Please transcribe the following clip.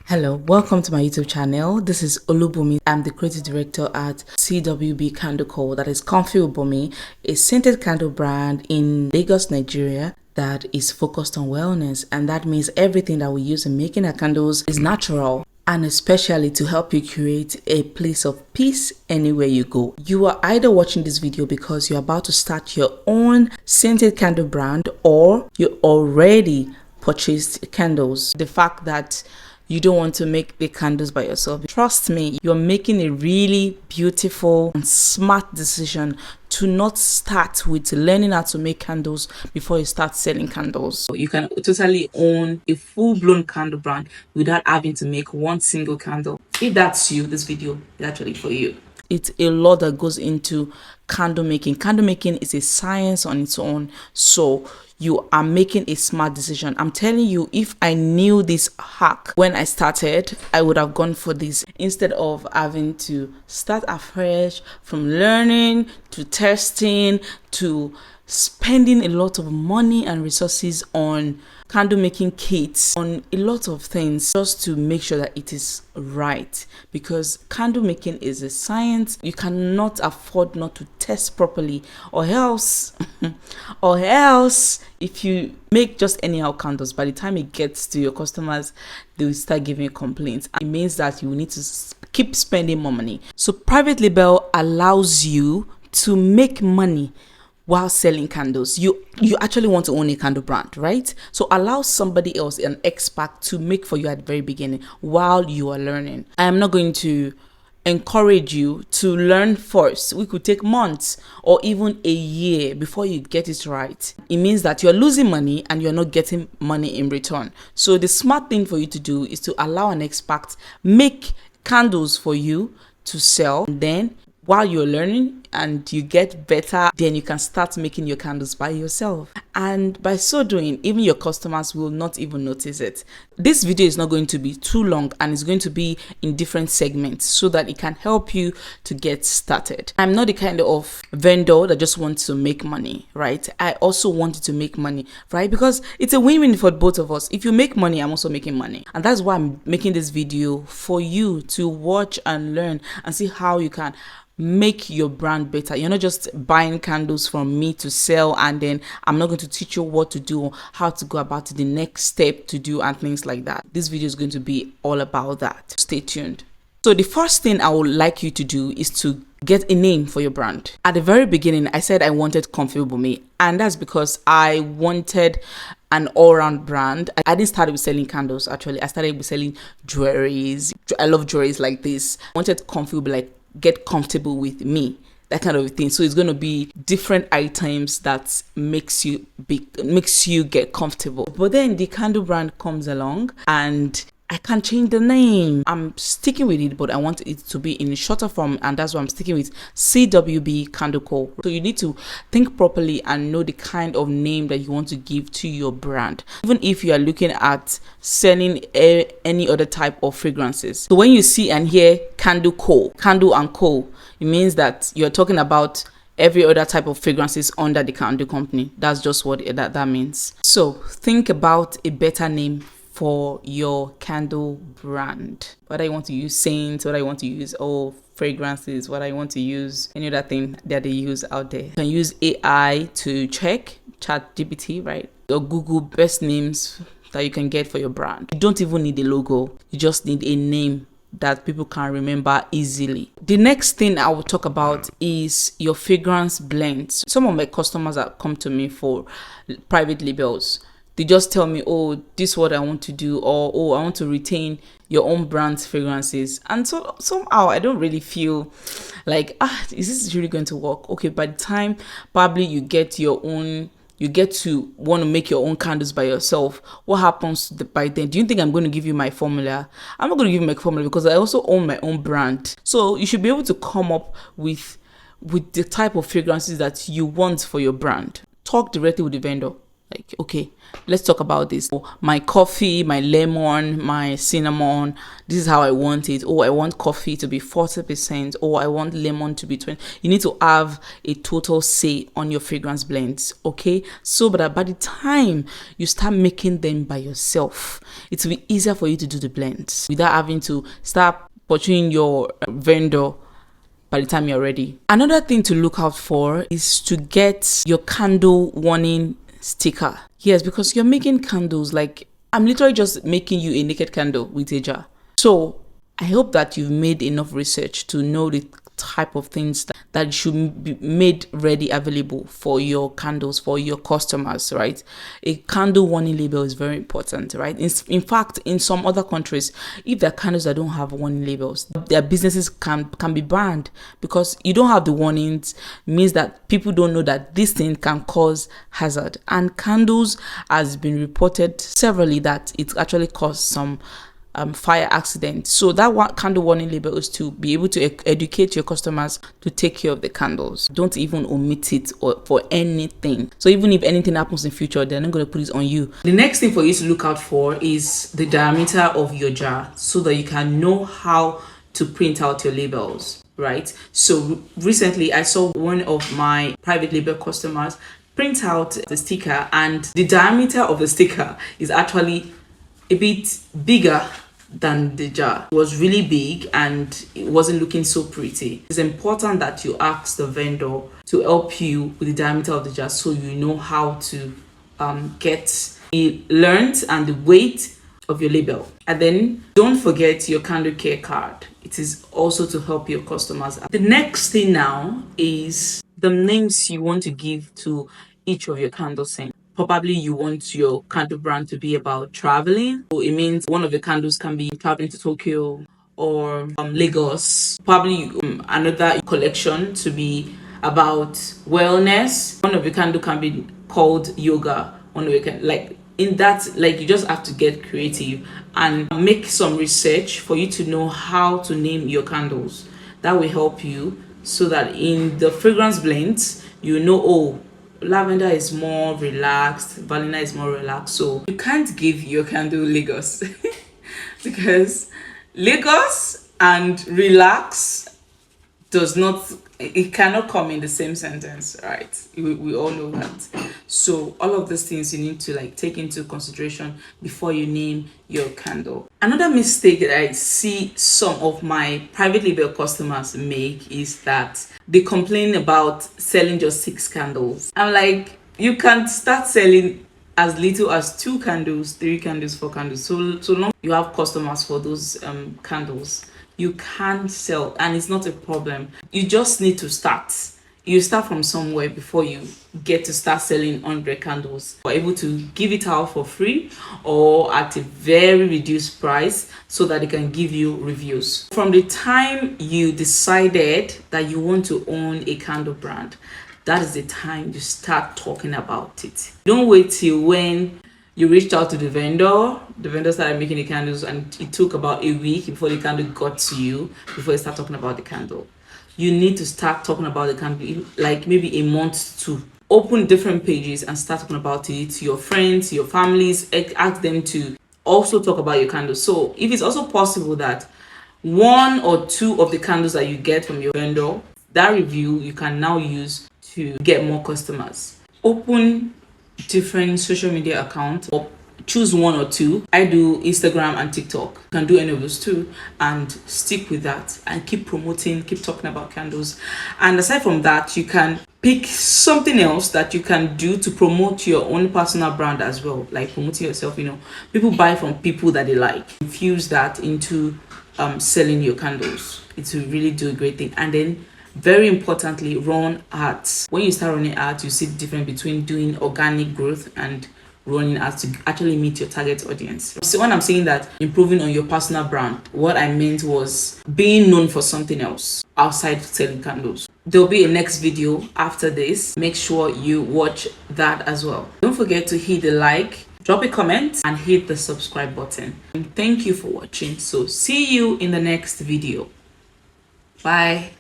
Hello, welcome to my YouTube channel. This is Olubumi. I'm the creative director at CWB Candle Co. That is Comfy Ubumi, a scented candle brand in Lagos, Nigeria that is focused on wellness. And that means everything that we use in making our candles is natural, and especially to help you create a place of peace anywhere you go. You are either watching this video because you're about to start your own scented candle brand, or you already purchased candles. The fact that you don't want to make the candles by yourself, trust me, you're making a really beautiful and smart decision to not start with learning how to make candles before you start selling candles. You can totally own a full-blown candle brand without having to make one single candle. If that's you, this video is actually for you. It's a lot that goes into candle making. Candle making is a science on its own, so you are making a smart decision. I'm telling you, if I knew this hack when I started, I would have gone for this instead of having to start afresh from learning to testing to spending a lot of money and resources on candle making kits, on a lot of things just to make sure that it is right, because candle making is a science. You cannot afford not to test properly, or else if you make just anyhow candles, by the time it gets to your customers, they will start giving you complaints. It means that you need to keep spending more money. So private label allows you to make money while selling candles. You actually want to own a candle brand, right? So allow somebody else, an expert, to make for you at the very beginning while you are learning. I am not going to encourage you to learn first. We could take months or even a year before you get it right. It means that you're losing money and you're not getting money in return. So the smart thing for you to do is to allow an expert make candles for you to sell. And then while you're learning and you get better, then you can start making your candles by yourself. And by so doing, even your customers will not even notice it. This video is not going to be too long, and it's going to be in different segments so that it can help you to get started. I'm not the kind of vendor that just wants to make money, right? I also wanted to make money, right? Because it's a win-win for both of us. If you make money, I'm also making money. And that's why I'm making this video, for you to watch and learn and see how you can make your brand better. You're not just buying candles from me to sell, and then I'm not going to teach you what to do, how to go about the next step to do, and things like that. This video is going to be all about that. Stay tuned. So the first thing I would like you to do is to get a name for your brand. At the very beginning, I said I wanted Comfy Ubumi, and that's because I wanted an all-round brand. I didn't start with selling candles, actually. I started with selling jewelries. I love jewelries like this. I wanted Comfy Ubumi, like get comfortable with me, that kind of thing. So it's going to be different items that makes you get comfortable. But then the candle brand comes along and I can't change the name. I'm sticking with it, but I want it to be in a shorter form, and that's why I'm sticking with CWB Candle Co. So you need to think properly and know the kind of name that you want to give to your brand, even if you are looking at selling any other type of fragrances. So when you see and hear Candle Co, Candle and Co, it means that you're talking about every other type of fragrances under the candle company. That's just what that means. So think about a better name for your candle brand. Whether you want to use scents, whether you want to use fragrances, whether you want to use any other thing that they use out there. You can use AI to check, ChatGPT, right? Or Google best names that you can get for your brand. You don't even need a logo. You just need a name that people can remember easily. The next thing I will talk about is your fragrance blends. Some of my customers that come to me for private labels, they just tell me, oh, this is what I want to do, or oh, I want to retain your own brand's fragrances. And so somehow I don't really feel like, is this really going to work? Okay, by the time probably you get to want to make your own candles by yourself, what happens by then? Do you think I'm going to give you my formula? I'm not going to give you my formula because I also own my own brand. So you should be able to come up with the type of fragrances that you want for your brand. Talk directly with the vendor. Like, okay, let's talk about this. Oh, my coffee, my lemon, my cinnamon, this is how I want it. Oh, I want coffee to be 40%. Oh, I want lemon to be 20. You need to have a total say on your fragrance blends, okay? So that by the time you start making them by yourself, it will be easier for you to do the blends without having to start pursuing your vendor by the time you're ready. Another thing to look out for is to get your candle warning sticker. Yes, because you're making candles. Like, I'm literally just making you a naked candle with a jar. So I hope that you've made enough research to know the type of things that should be made ready available for your candles, for your customers, right? A candle warning label is very important, right? In fact, in some other countries, if there are candles that don't have warning labels, their businesses can be banned, because you don't have the warnings. Means that people don't know that this thing can cause hazard. And candles has been reported severally that it actually caused some fire accident. So that candle warning label is to be able to educate your customers to take care of the candles. Don't even omit it or for anything. So even if anything happens in future, they're not going to put it on you. The next thing for you to look out for is the diameter of your jar, so that you can know how to print out your labels, right? So recently I saw one of my private label customers print out the sticker, and the diameter of the sticker is actually a bit bigger than the jar. It was really big and it wasn't looking so pretty. It's important that you ask the vendor to help you with the diameter of the jar, so you know how to get the length and the weight of your label. And then don't forget your candle care card. It is also to help your customers. The next thing now is the names you want to give to each of your candle scents. Probably you want your candle brand to be about traveling. So it means one of the candles can be traveling to Tokyo or Lagos. Probably another collection to be about wellness. One of the candle can be called yoga. One of the like in that, like, you just have to get creative and make some research for you to know how to name your candles. That will help you, so that in the fragrance blends, you know, oh, lavender is more relaxed, vanilla is more relaxed. So you can't give your candle Lagos because Lagos and relax does not, it cannot come in the same sentence, right? We all know that. So all of these things you need to like take into consideration before you name your candle. Another mistake that I see some of my private label customers make is that they complain about selling just 6 candles. I'm like, you can start selling as little as 2 candles, 3 candles, 4 candles. So long you have customers for those candles, you can sell, and it's not a problem. You just need to start. You start from somewhere before you get to start selling 100 candles. You're able to give it out for free or at a very reduced price, so that they can give you reviews. From the time you decided that you want to own a candle brand, that is the time you start talking about it. Don't wait till when you reached out to the vendor started making the candles, and it took about a week before the candle got to you, before you start talking about the candle. You need to start talking about the candle like maybe a month to open different pages and start talking about it to your friends, your families, ask them to also talk about your candles. So if it's also possible that 1 or 2 of the candles that you get from your vendor, that review you can now use to get more customers. Open different social media accounts, or choose 1 or 2. I do Instagram and TikTok. You can do any of those too, and stick with that and keep promoting, keep talking about candles. And aside from that, you can pick something else that you can do to promote your own personal brand as well, like promoting yourself. You know, people buy from people that they like. Infuse that into selling your candles. It will really do a great thing. And then very importantly, run ads. When you start running ads, you see the difference between doing organic growth and running ads to actually meet your target audience. So when I'm saying that improving on your personal brand, what I meant was being known for something else outside selling candles. There'll be a next video after this. Make sure you watch that as well. Don't forget to hit the like, drop a comment, and hit the subscribe button. And thank you for watching. So see you in the next video. Bye.